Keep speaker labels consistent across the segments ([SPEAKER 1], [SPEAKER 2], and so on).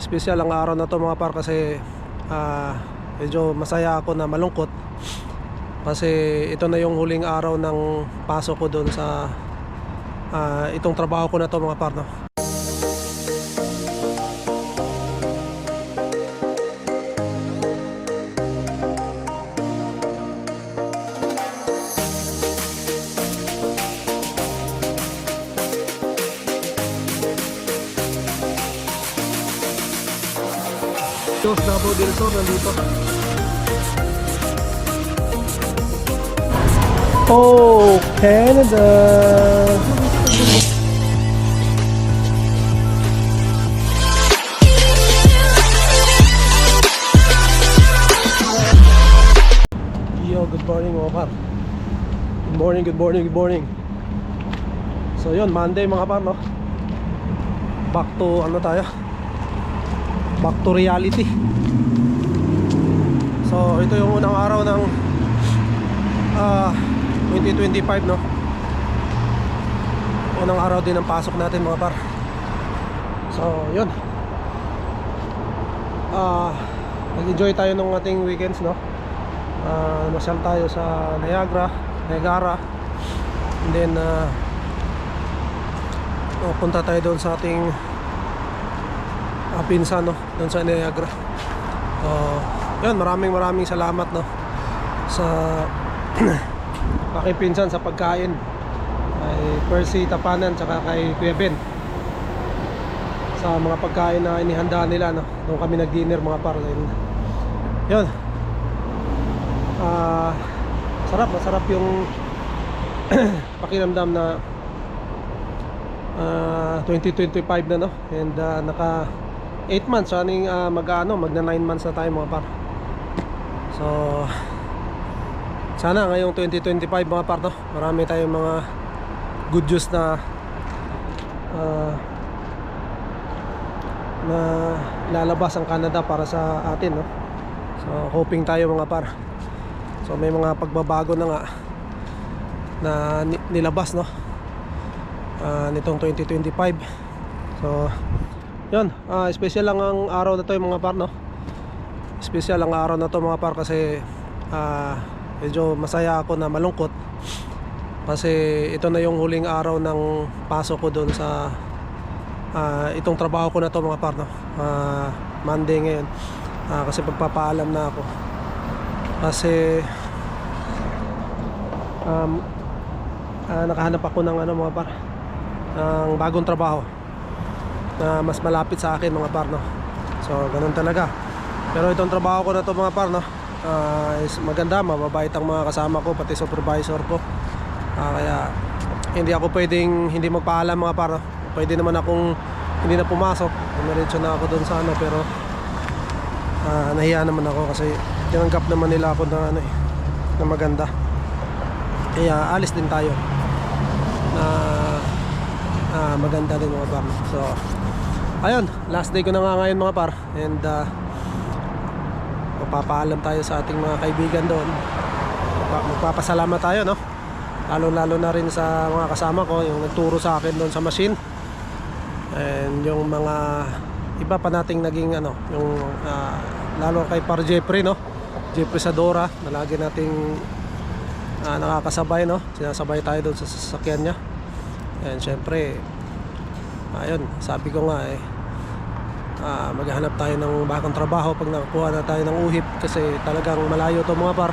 [SPEAKER 1] Special ang araw na to mga par kasi medyo masaya ako na malungkot kasi ito na yung huling araw ng pasok ko doon sa itong trabaho ko na to mga par, no? Dos Davao del Sur nandito. Oh, Canada. Yo, good morning mga par. Good morning, good morning, good morning. So yun, Monday mga par, no? Back to ano tayo? Back to reality. So ito yung unang araw ng 2025, no? Unang araw din ng pasok natin mga par. So yun, nag-enjoy tayo ng ating weekends, no? Masyal tayo sa Niagara. And then punta tayo doon sa ating pinsan, no, doon sa Niagara. Yun, maraming salamat, no, sa aking pinsan sa pagkain, kay Percy Tapanan tsaka kay Kuya Ben, sa mga pagkain na inihanda nila, no, doon kami nag-dinner mga par. Yun, masarap yung pakiramdam na 2025 na, no, and naka 8 months, magna 9 months na tayo mga par. So sana ngayong 2025 mga par, no, marami tayong mga good news na lalabas ang Canada para sa atin, no. So hoping tayo mga par. So may mga pagbabago na nga na nilabas, no, nitong 2025. So yun, special lang ang araw na to mga par, no. Special ang araw na to mga par kasi medyo masaya ako na malungkot kasi ito na yung huling araw ng pasok ko doon sa itong trabaho ko na to mga par, no. Monday ngayon, kasi pagpapaalam na ako kasi nakahanap ako ng mga par, ng bagong trabaho na mas malapit sa akin mga par, no. So ganun talaga. Pero itong trabaho ko na to mga par, no, is maganda, mababait ang mga kasama ko, pati supervisor ko. Kaya hindi ako pwedeng hindi magpaalam mga par, no. Pwede naman akong hindi na pumasok, umiretso na ako doon sa pero nahiya naman ako kasi tinanggap naman nila ako na na maganda. Kaya alis din tayo na maganda din mga par. So ayun, last day ko na nga ngayon mga par, and magpapaalam tayo sa ating mga kaibigan doon. Magpapasalamat tayo, no, lalo na rin sa mga kasama ko, yung nagturo sa akin doon sa machine, and yung mga iba pa nating naging yung lalo kay par Jeffrey, no, Jeffrey Sadora, na lagi nating nakakasabay, no, sinasabay tayo doon sa sasakyan niya. And syempre ayun, sabi ko nga maghahanap tayo ng bagong trabaho pag nakakuha na tayo ng uhip kasi talagang malayo to mga par,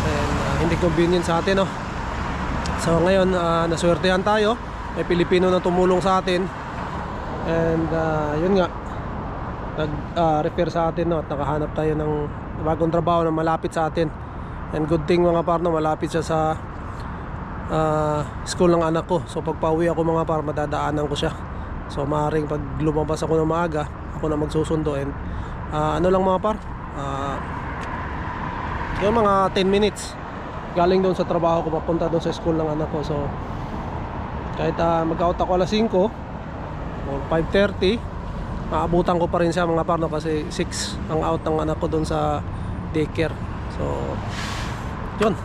[SPEAKER 1] and hindi convenient sa atin, no. So ngayon naswertehan tayo, may Pilipino na tumulong sa atin, and yun nga, nag-refer sa atin, no, at nakahanap tayo ng bagong trabaho na malapit sa atin. And good thing mga par, no, malapit siya sa school ng anak ko. So pag pauwi ako mga par, madadaanan ko siya. So maaaring pag lumabas ako ng maaga, ako na magsusundo. And ano lang mga par, yung mga 10 minutes galing doon sa trabaho ko papunta doon sa school ng anak ko. So kahit mag-out ako alas 5 or 5:30, maabutan ko pa rin siya mga par, no, kasi 6 ang out ng anak ko doon sa daycare. So yun,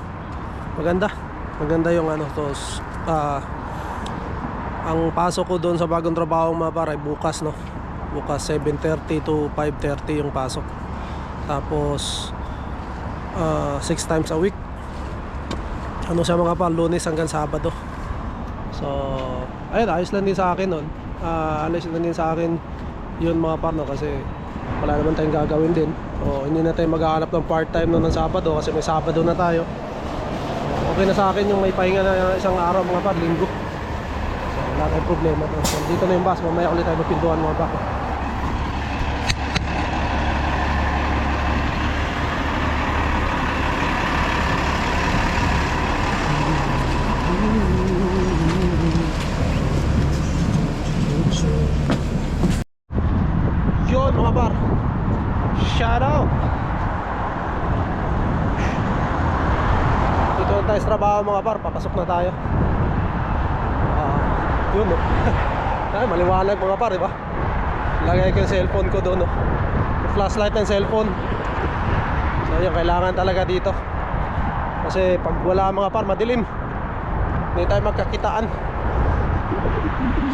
[SPEAKER 1] maganda yung ang pasok ko doon sa bagong trabaho mga par ay bukas, no. Bukas 7:30 to 5:30 yung pasok. Tapos 6 times a week. Ano siya mga par, Lunes hanggang Sabado. So ayun, ayos lang din sa akin nun. Ayos lang din sa akin yun mga par, no? Kasi wala naman tayong gagawin din. O hindi na tayo maghahanap ng part-time no ng Sabado kasi may Sabado na tayo. Okay na sa akin yung may pahinga na isang araw mga par, linggo. So wala tayong problema. So, dito na yung bus, mamaya ulit tayo magpinduan mga par. Yun mga par, shout out. Dito na tayo sa trabaho mga par, papasok na tayo. Yun no. Ay, maliwanag mga par, diba? Lagay ko yung cellphone ko doon no. Yung flashlight ng cellphone. So yun, kailangan talaga dito. Kasi pag wala mga par, madilim. Hindi tayo magkakitaan.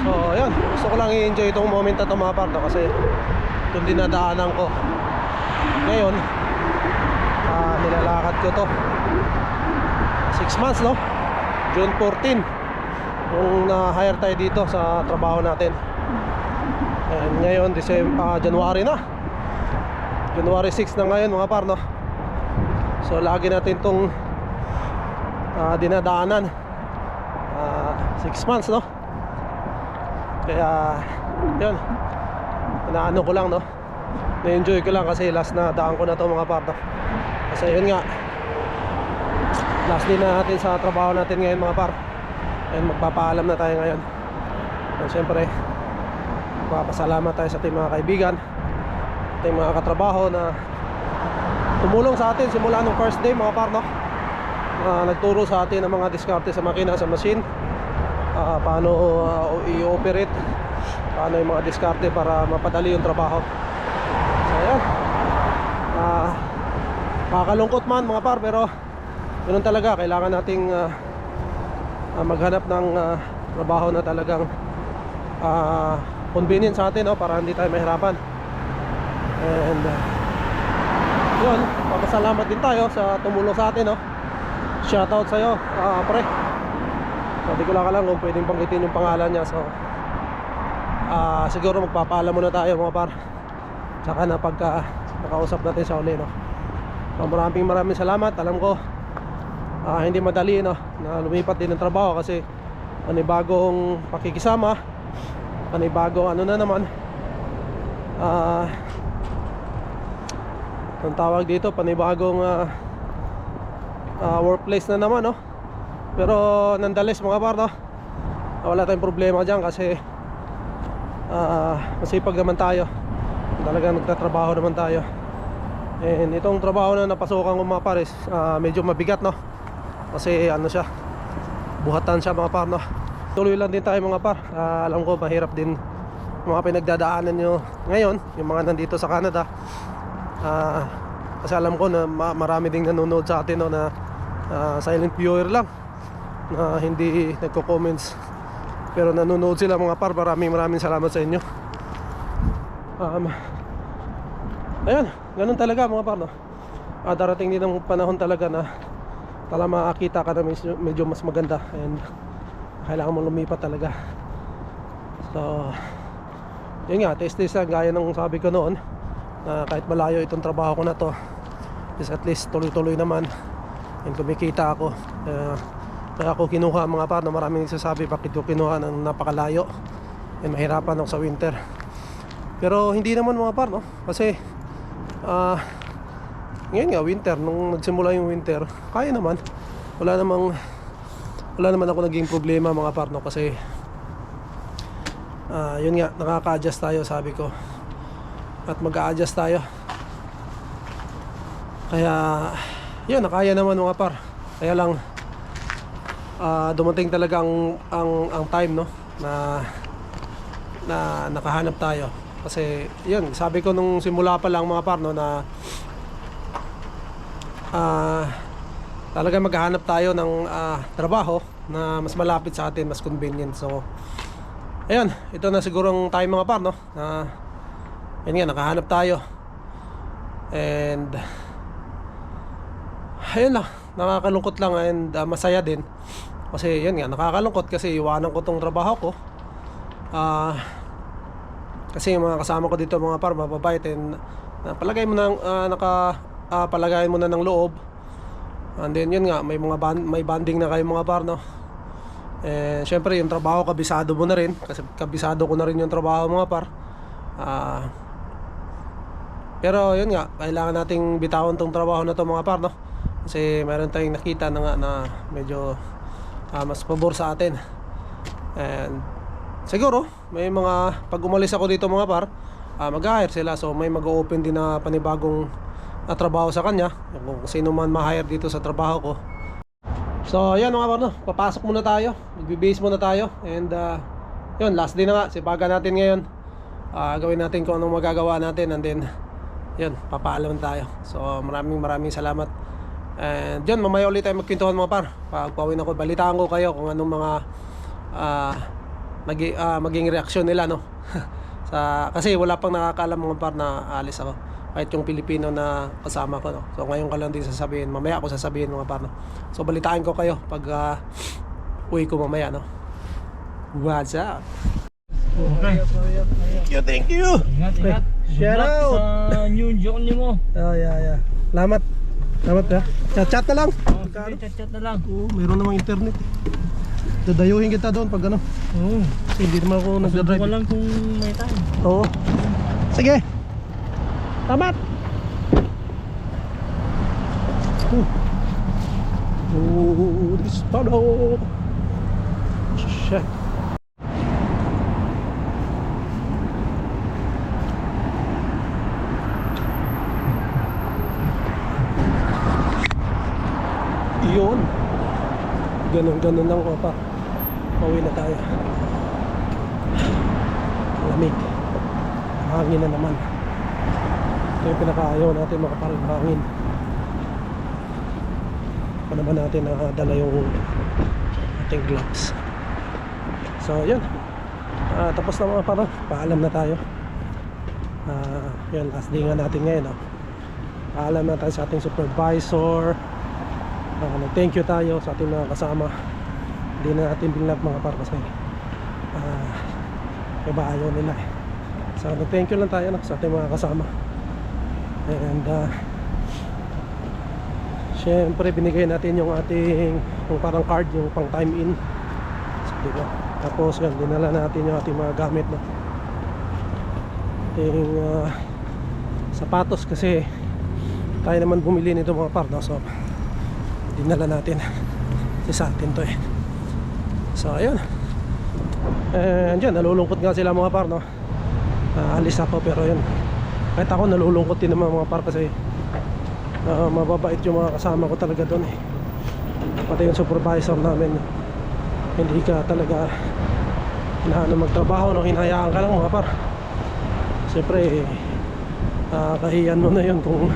[SPEAKER 1] So yun, gusto ko lang i-enjoy itong moment na ito mga par no? Kasi itong dinadaanan ko ngayon, nilalakad ko to 6 months no, June 14 nung na-hire tayo dito sa trabaho natin. And ngayon January na, January 6 na ngayon mga par no. So lagi natin itong dinadaanan 6 months no. Kaya yun, inaano ko lang no, na-enjoy ko lang kasi last na daan ko na to mga par no. Kasi yun nga, last din na natin sa trabaho natin ngayon mga par. And magpapaalam na tayo ngayon. And syempre magpapasalamat tayo sa ating mga kaibigan, ating mga katrabaho na tumulong sa atin simula nung first day mga par no. Nagturo sa atin ng mga diskarte sa makina, sa machine, paano i-operate, paano yung mga diskarte para mapadali yung trabaho. So ayan, makakalungkot man mga par, pero ganoon talaga, kailangan nating maghanap ng trabaho na talagang convenient sa atin no, para hindi tayo mahirapan. And yun, papasalamat din tayo sa tumulong sa atin no. Shoutout sa'yo pre. So di ko lang alam kung pwedeng banggitin yung pangalan niya. So siguro magpapaalam muna tayo mga par, saka na pagka nakausap natin sa uli no. So, maraming salamat. Alam ko hindi madali no, na lumipat din ng trabaho kasi panibagong pakikisama, panibagong ano na naman, ang tawag dito, panibagong workplace na naman no. Pero nonetheless mga par no, wala tayong problema dyan kasi masipag naman tayo, talagang nagtatrabaho naman tayo. And itong trabaho na napasukan ko mga par is medyo mabigat no, kasi ano siya, buhatan siya mga par no. Tuloy lang din tayo mga par. Alam ko mahirap din mga pinagdadaanan nyo ngayon, yung mga nandito sa Canada. Kasi alam ko na marami ding nanonood sa atin no, na silent viewer lang, na hindi nagko-comments, pero nanonood sila mga par. Maraming salamat sa inyo. Ayan, ganun talaga mga par no. Darating din ang panahon talaga na tala makakita ka na medyo mas maganda, and kailangan mo lumipat talaga. So yun nga, test lang, gaya ng sabi ko noon, na kahit malayo itong trabaho ko na to, is at least tuloy-tuloy naman, and kumikita ako. Kaya ako kinuha mga par, na maraming nagsasabi bakit ko kinuha ng napakalayo, and mahirapan ako sa winter. Pero hindi naman mga par no, kasi ngayon nga winter, nung nagsimula yung winter, kaya naman, wala naman ako naging problema mga par no, kasi yun nga, nakaka-adjust tayo sabi ko, at mag-a-adjust tayo. Kaya yun, nakaya naman mga par. Kaya lang dumating talaga ang time no, na nakahanap tayo. Kasi yun, sabi ko nung simula pa lang mga par no, na talaga maghahanap tayo ng trabaho na mas malapit sa atin, mas convenient. So ayun, ito na siguro ang time mga par no, na yun nga, nakahanap tayo. And ayun lang, nakakalungkot lang and masaya din. Kasi yun nga, nakakalungkot kasi iwanan ko tong trabaho ko. Kasi yung mga kasama ko dito mga par, mababait, and palagay mo na palagay mo na ng loob. And then yun nga, may banding na kayo mga par, no? Eh syempre yung trabaho kabisado mo na rin, kasi kabisado ko na rin yung trabaho mga par. Pero yun nga, kailangan nating bitawan tong trabaho na to mga par, no? Kasi meron tayong nakita na nga na medyo mas pabor sa atin. And siguro may mga, pag umalis ako dito mga par, mag-hire sila, so may mag-open din na panibagong trabaho sa kanya, kung sino man ma-hire dito sa trabaho ko. So yan mga par, no? Papasok muna tayo, magbe-base muna tayo. And yun, last day na nga, sipagan natin ngayon. Gawin natin kung anong magagawa natin, and then yun, papaalam tayo. So maraming salamat. And yun, mamaya ulit tayo magkwentuhan mga par. Pag pauwi na ko, balitaan ko kayo kung anong mga maging reaksyon nila, no? Kasi wala pang nakakaalam mga par na alis ako, kahit yung Pilipino na kasama ko, no? So ngayon ka lang din sasabihin, mamaya ako sasabihin mga par, no? So balitaan ko kayo pag uwi ko mamaya, no? What's up?
[SPEAKER 2] Okay.
[SPEAKER 1] Thank you.
[SPEAKER 2] Ingat.
[SPEAKER 1] Shout out
[SPEAKER 2] sa new journey mo.
[SPEAKER 1] Yeah. Salamat ka. Chat na lang.
[SPEAKER 2] Chat na lang.
[SPEAKER 1] Mayroon namang internet. Dadayuhin kita doon pag ano. Kasi hindi naman ako nagdadrive.
[SPEAKER 2] Sundo lang kung may time.
[SPEAKER 1] Oo. Sige. Tamat. This pano. Shit. Yun. Ganun lang ko pa. Pauwi na tayo. Lamig. Hangin na naman. Ito yung pinakaayaw natin, makaparing hangin. Pa naman natin dala yung ating gloves. So yun, tapos na mga para. Paalam na tayo. Yun, last day nga natin ngayon, no? Paalam na tayo sa ating supervisor. Thank you tayo sa ating mga kasama. Hindi na natin binlap mga par, kasi iba ayaw nila, eh. So thank you lang tayo, no, sa ating mga kasama. And syempre binigay natin yung ating, yung parang card, yung pang time in. So, diba? Tapos yan, dinala natin yung ating mga gamit, no? Ating sapatos, kasi tayo naman bumili nito mga par, no? So dinala natin sa atin to, eh. So ayun. And yan, nalulungkot nga sila mga par, no? Alis ako, pero yun, kahit ako nalulungkot din naman mga par, kasi mababait yung mga kasama ko talaga doon, eh. Pati yung supervisor namin, hindi ka talaga hinahanap magtrabaho, no? Hinahayaan ka lang mga par. Siyempre kahiyan mo na yun kung,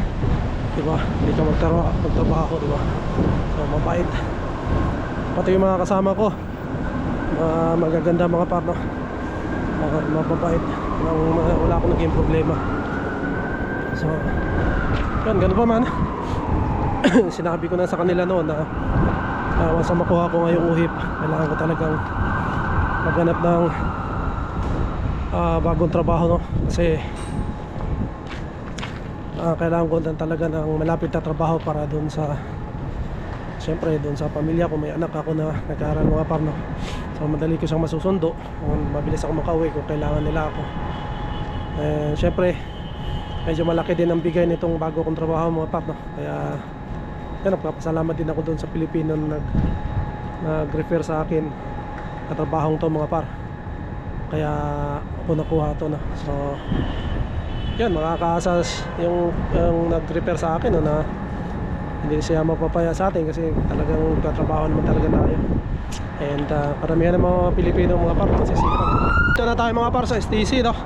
[SPEAKER 1] diba, hindi ka magtrabaho, diba? So mabait. Pati yung mga kasama ko, magaganda mga par, no? Mababait. Wala akong naging problema. So yun, ganun pa man. Sinabi ko na sa kanila noon na once makuha ko ngayong uhip, kailangan ko talagang maghanap ng bagong trabaho, no? Kasi kailangan ko talaga ng malapit na trabaho para doon sa, siyempre doon sa pamilya ko. May anak ako na nag-aaral mga par, no? So madali ko siyang masusundo, mabilis ako makauwi kung kailangan nila ako. Siyempre medyo malaki din ang bigay nitong bago kong trabaho mga par, no? Kaya yan, nagpapasalamat din ako doon sa Pilipino na nag-refer sa akin na trabahong to mga par. Kaya ako nakuha to, no? So yan, makakaasas yung nag-refer sa akin, no, na hindi siya mapapaya sa atin, kasi talagang katrabaho naman talaga tayo. And karamihan ng mga Pilipino mga par, masisipag. Ito na tayo mga par sa STC, no?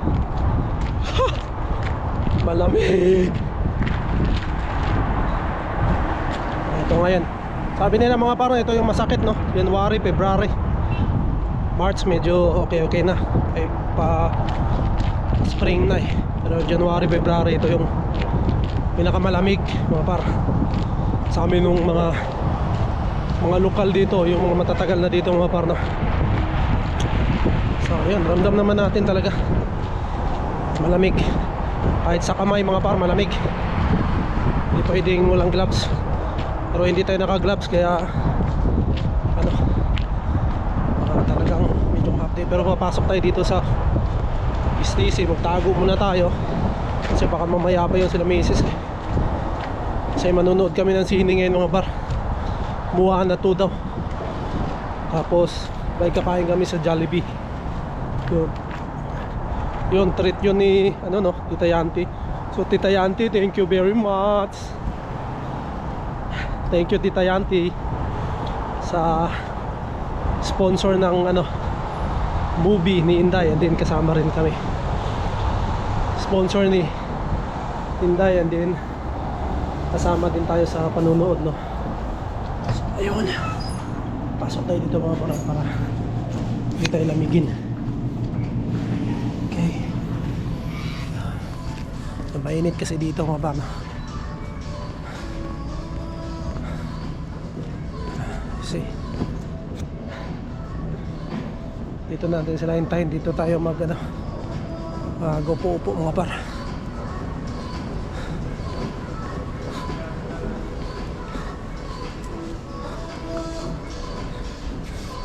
[SPEAKER 1] Malamig. Ito ngayon, sabi nila mga par, ito yung masakit, no? January, February, March medyo okay na. spring na eh. Pero January, February, ito yung pinakamalamig mga par. Sa amin nung mga lokal dito, yung mga matatagal na dito mga par, no? So yun, ramdam naman natin talaga malamig. Kahit sa kamay mga par, malamig. Hindi pwedeng walang gloves. Pero hindi tayo naka gloves kaya ano, talagang medyo update. Pero papasok tayo dito sa STC, magtago muna tayo kasi baka mamaya pa yun sila misis eh. Kasi manonood kami ng sine ngayon mga par. Muhaan na 2 daw. Tapos may kakain kami sa Jollibee. Yun treat yun ni ano no, Tita Yanti. So Tita Yanti, thank you very much. Thank you Tita Yanti sa sponsor ng ano movie ni Inday, and then kasama rin kami. Sponsor ni Inday, and then kasama din tayo sa panunood, no. So, ayun. Pasok tayo dito mga para hindi tayo lamigin. Okay. So, mainit kasi dito mga par, no? See. Dito natin sila hintayin. Dito tayo mag ano, upo mga par.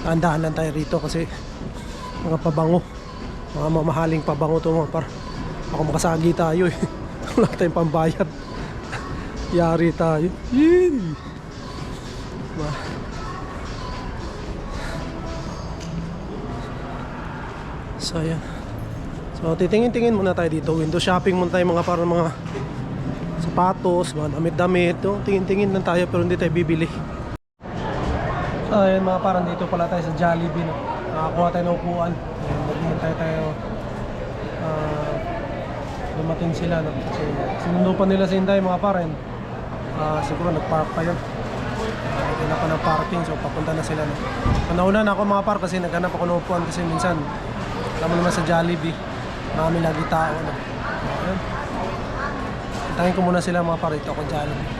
[SPEAKER 1] Andahan lang tayo rito kasi mga pabango, mga mamahaling pabango to mga par. Ako makasagi tayo eh. Wala tayong pambayad. Yari tayo. Yee! So ayan. So titingin-tingin muna tayo dito. Window shopping muna tayo mga para mga sapatos, mga damit-damit. Tingin-tingin lang tayo pero hindi tayo bibili. So ayan mga parang dito pala tayo sa Jollibee, no? Nakakuha tayo ng upuan. Maghihintay tayo dumating sila, no? Kasi sinundo pa nila si Inday mga parang. Siguro nagpark pa yun. Naghanap pa ng parking, so papunta na sila, no? Nauna na ako mga par kasi naghanap ako ng upuan kasi minsan alam mo naman sa Jollibee marami lagi tao, no? Ayan. Hintayin ko muna sila mga par. Ito ako Jollibee.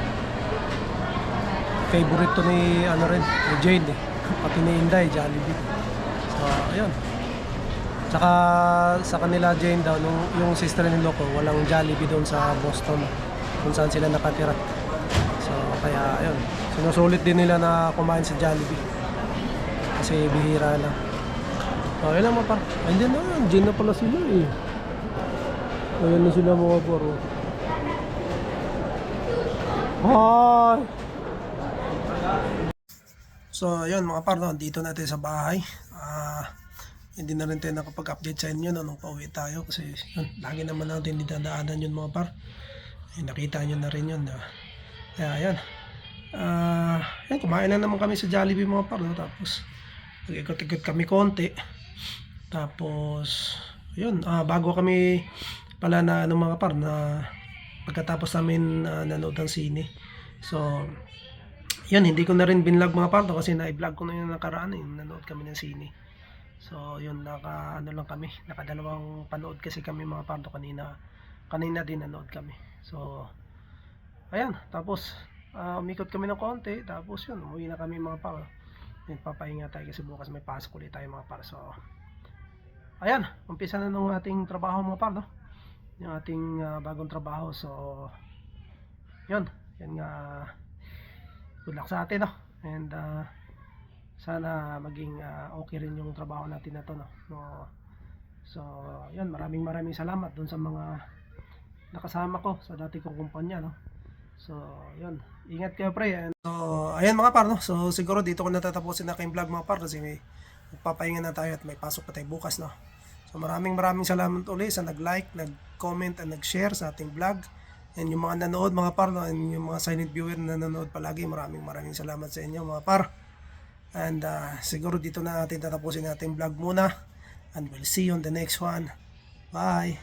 [SPEAKER 1] Favorite to ni ano rin, ni Jade eh. Pati ni Inday, Jollibee. So ayun. Tsaka sa kanila Jane daw, yung sister-in-law ko, walang Jollibee doon sa Boston kung saan sila nakatira. So kaya ayun, sinusulit din nila na kumain sa Jollibee kasi bihira lang. So ayun lang mga par. Ayun na, Jane na pala sila eh. Ayun na sila mga par. Hi! So ayun mga par, no? Dito natin sa bahay. Hindi na rin tayo nakapag-update sa inyo, no, nung pauwi tayo kasi yun, lagi naman natin dinadaanan yun mga par. Nakita nyo na rin yun, no? Kaya ayan, kumain na naman kami sa Jollibee mga par, no? Tapos nag-ikot-ikot kami konti. Tapos yun, bago kami pala na ano mga par, na pagkatapos namin nanood ng sine. So yun, hindi ko na rin binlog mga par, no? Kasi na-vlog ko na yung nakaraan, yung nanood kami ng sine. So yun, ano lang kami, nakadalawang panood kasi kami mga par, no? Kanina din nanood kami. So ayan, tapos umikot kami ng konti. Tapos yun, umuwi na kami mga par. Papahinga tayo kasi bukas may pasok ulit tayo mga par. So ayan, umpisa na nung ating trabaho mga par, no? Yung ating bagong trabaho. So yun, yan nga, good luck sa atin, no? And sana maging okay rin yung trabaho natin na to, no? So yun, maraming salamat dun sa mga nakasama ko sa dati kong kumpanya, no? So yun, ingat kayo pre. And so ayan mga par, no? So siguro dito ko natatapusin na kayong vlog mga par kasi may magpapahinga na tayo at may pasok pa tayo bukas, no? So maraming salamat ulit sa nag-like, nag-comment, and nag-share sa ating vlog. And yung mga nanood mga par, no? And yung mga silent viewer na nanood palagi, maraming salamat sa inyo mga par. And siguro dito na natin tatapusin natin vlog muna. And we'll see you on the next one. Bye!